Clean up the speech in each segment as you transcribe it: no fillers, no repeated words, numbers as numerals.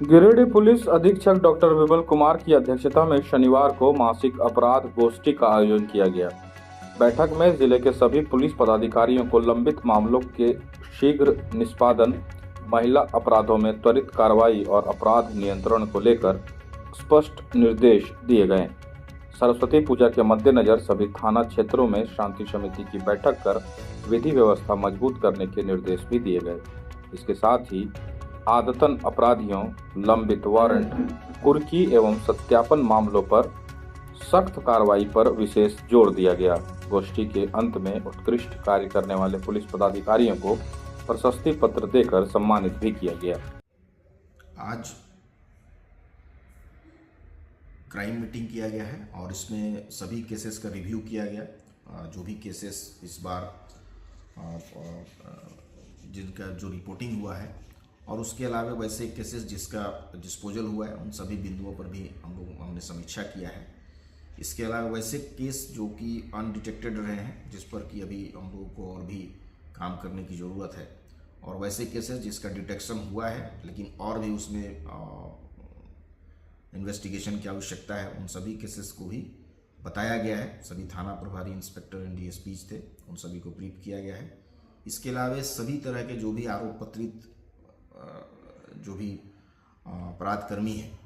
Giridih police अधीक्षक doctor Vimal Kumar की अध्यक्षता में शनिवार को मासिक अपराध गोष्ठी का आयोजन किया गया। बैठक में जिले के सभी पुलिस पदाधिकारियों को लंबित मामलों के शीघ्र निष्पादन, महिला अपराधों में त्वरित कार्रवाई और अपराध नियंत्रण को लेकर स्पष्ट निर्देश दिए गए। सरस्वती पूजा के मद्देनजर सभी थाना क्षेत्रों में शांति समिति की बैठक कर विधि व्यवस्था मजबूत करने के निर्देश भी दिए गए। इसके साथ ही आदतन अपराधियों, लंबित वारंट, कुर्की एवं सत्यापन मामलों पर सख्त कार्रवाई पर विशेष जोर दिया गया। गोष्ठी के अंत में उत्कृष्ट कार्य करने वाले पुलिस पदाधिकारियों को प्रशस्ति पत्र देकर सम्मानित भी किया गया। आज क्राइम मीटिंग किया गया है और इसमें सभी केसेस का रिव्यू किया गया। जो भी केसेस इस बार जिनका जो रिपोर्टिंग हुआ है और उसके अलावा वैसे केसेस जिसका डिस्पोजल हुआ है उन सभी बिंदुओं पर भी हमने समीक्षा किया है। इसके अलावा वैसे केस जो कि अनडिटेक्टेड रहे हैं जिस पर कि अभी हम लोगों को और भी काम करने की ज़रूरत है, और वैसे केसेस जिसका डिटेक्शन हुआ है लेकिन और भी उसमें इन्वेस्टिगेशन की आवश्यकता है, उन सभी केसेस को भी बताया गया है। सभी थाना प्रभारी, इंस्पेक्टर एंड डीएसपीज थे, उन सभी को ब्रीफ किया गया है। इसके अलावा सभी तरह के जो भी आरोप पत्रित जो भी अपराधकर्मी हैं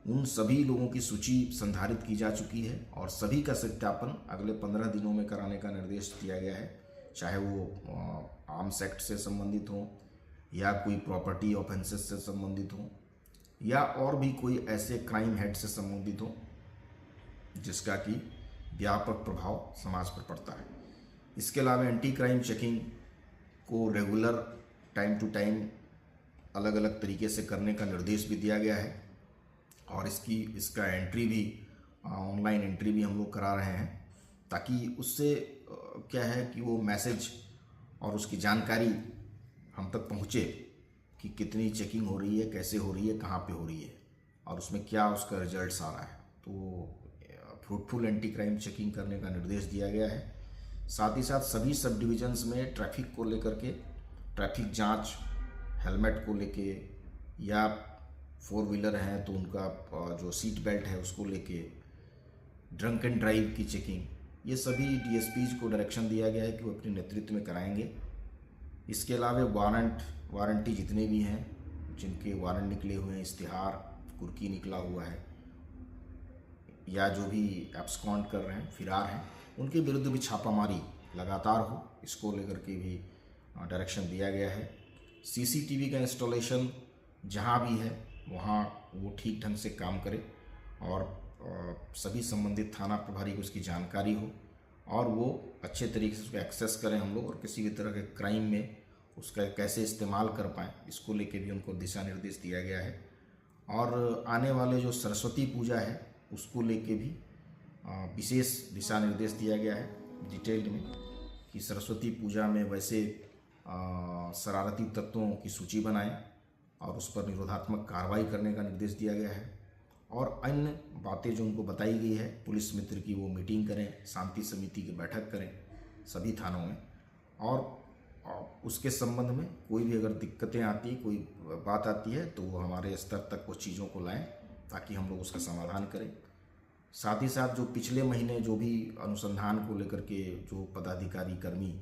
उन सभी लोगों की सूची संधारित की जा चुकी है और सभी का सत्यापन अगले 15 दिनों में कराने का निर्देश दिया गया है। चाहे वो आर्म्स एक्ट से संबंधित हो या कोई प्रॉपर्टी ऑफेंसेस से संबंधित हो या और भी कोई ऐसे क्राइम हेड से संबंधित हो जिसका कि व्यापक प्रभाव समाज पर पड़ता है। इसके अलावा एंटी क्राइम चेकिंग को रेगुलर टाइम टू टाइम अलग अलग तरीके से करने का निर्देश भी दिया गया है और इसका एंट्री भी ऑनलाइन एंट्री भी हम लोग करा रहे हैं, ताकि उससे क्या है कि वो मैसेज और उसकी जानकारी हम तक पहुँचे कि कितनी चेकिंग हो रही है, कैसे हो रही है, कहाँ पे हो रही है और उसमें क्या उसका रिजल्ट्स आ रहा है। तो फ्रूटफुल एंटी क्राइम चेकिंग करने का निर्देश दिया गया है। साथ ही साथ सभी सब डिविजन्स में ट्रैफिक को लेकर के ट्रैफिक जांच, हेलमेट को लेके या 4 व्हीलर हैं तो उनका जो सीट बेल्ट है उसको लेके, ड्रंक एंड ड्राइव की चेकिंग, ये सभी डीएसपीज को डायरेक्शन दिया गया है कि वो अपने नेतृत्व में कराएंगे। इसके अलावा वारंटी जितने भी हैं जिनके वारंट निकले हुए हैं, इश्तिहार, कुर्की निकला हुआ है या जो भी एब्सकॉन्ड कर रहे हैं, फिरार हैं, उनके विरुद्ध भी छापामारी लगातार हो, इसको लेकर के भी डायरेक्शन दिया गया है। सीसीटीवी का इंस्टॉलेशन जहाँ भी है वहाँ वो ठीक ढंग से काम करे और सभी संबंधित थाना प्रभारी को उसकी जानकारी हो और वो अच्छे तरीके से उसको एक्सेस करें हम लोग, और किसी भी तरह के क्राइम में उसका कैसे इस्तेमाल कर पाएँ इसको लेके भी उनको दिशा निर्देश दिया गया है। और आने वाले जो सरस्वती पूजा है उसको लेके भी विशेष दिशा निर्देश दिया गया है डिटेल्ड में कि सरस्वती पूजा में वैसे शरारती तत्वों की सूची बनाएं और उस पर निरोधात्मक कार्रवाई करने का निर्देश दिया गया है। और अन्य बातें जो उनको बताई गई है पुलिस मित्र की, वो मीटिंग करें, शांति समिति की बैठक करें सभी थानों में, और उसके संबंध में कोई भी अगर दिक्कतें आती, कोई बात आती है तो वो हमारे स्तर तक वो चीज़ों को लाएं ताकि हम लोग उसका समाधान करें। साथ ही साथ जो पिछले महीने जो भी अनुसंधान को लेकर के जो पदाधिकारी कर्मी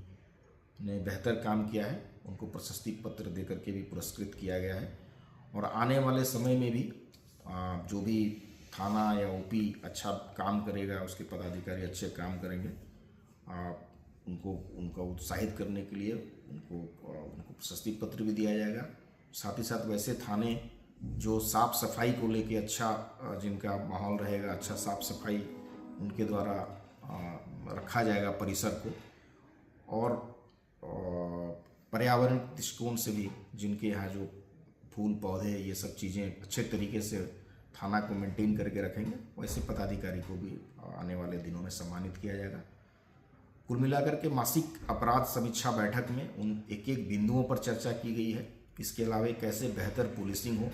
ने बेहतर काम किया है उनको प्रशस्ति पत्र देकर के भी पुरस्कृत किया गया है। और आने वाले समय में भी जो भी थाना या ओपी अच्छा काम करेगा, उसके पदाधिकारी अच्छे काम करेंगे, उनको उत्साहित करने के लिए उनको प्रशस्ति पत्र भी दिया जाएगा। साथ ही साथ वैसे थाने जो साफ़ सफाई को लेके अच्छा जिनका माहौल रहेगा, अच्छा साफ़ सफाई उनके द्वारा रखा जाएगा परिसर को, और पर्यावरण दृष्टिकोण से भी जिनके यहाँ जो फूल पौधे ये सब चीज़ें अच्छे तरीके से थाना को मेंटेन करके रखेंगे, वैसे पदाधिकारी को भी आने वाले दिनों में सम्मानित किया जाएगा। कुल मिलाकर के मासिक अपराध समीक्षा बैठक में उन एक एक बिंदुओं पर चर्चा की गई है। इसके अलावा कैसे बेहतर पुलिसिंग हो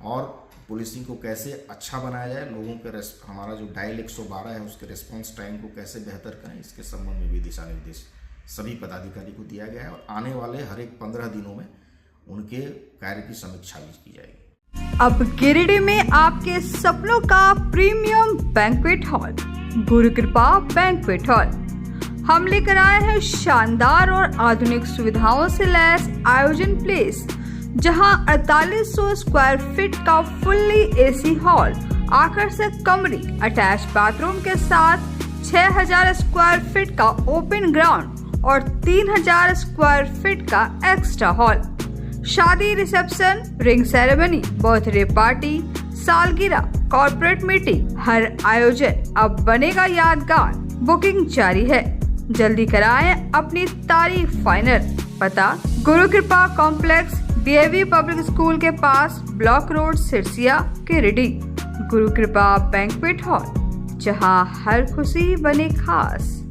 और पुलिसिंग को कैसे अच्छा बनाया जाए, लोगों के हमारा जो डायल 112 है उसके रिस्पॉन्स टाइम को कैसे बेहतर करें, इसके संबंध में भी दिशा निर्देश सभी पदाधिकारी को दिया गया है और आने वाले हर एक 15 दिनों में उनके कार्य की समीक्षा भी की जाएगी। अब गिरिडीह में आपके सपनों का प्रीमियम बैंक्वेट हॉल गुरु कृपा बैंक्वेट हॉल। हम लेकर आए हैं शानदार और आधुनिक सुविधाओं से लैस आयोजन प्लेस, जहां 4800 स्क्वायर फीट का फुल्ली एसी हॉल, आकर्षक कमरे, अटैच बाथरूम के साथ 6000 स्क्वायर फीट का ओपन ग्राउंड और 3000 स्क्वायर फीट का एक्स्ट्रा हॉल। शादी, reception, ring ceremony, birthday party, सालगिरह, कॉर्पोरेट मीटिंग, हर आयोजन अब बनेगा यादगार। बुकिंग जारी है, जल्दी कराएं अपनी तारीख फाइनल। पता गुरु कृपा कॉम्प्लेक्स, DAV पब्लिक स्कूल के पास, ब्लॉक रोड, सिरसिया, गिरिडीह। गुरु कृपा बैंक्वेट हॉल, जहां हर खुशी बने खास।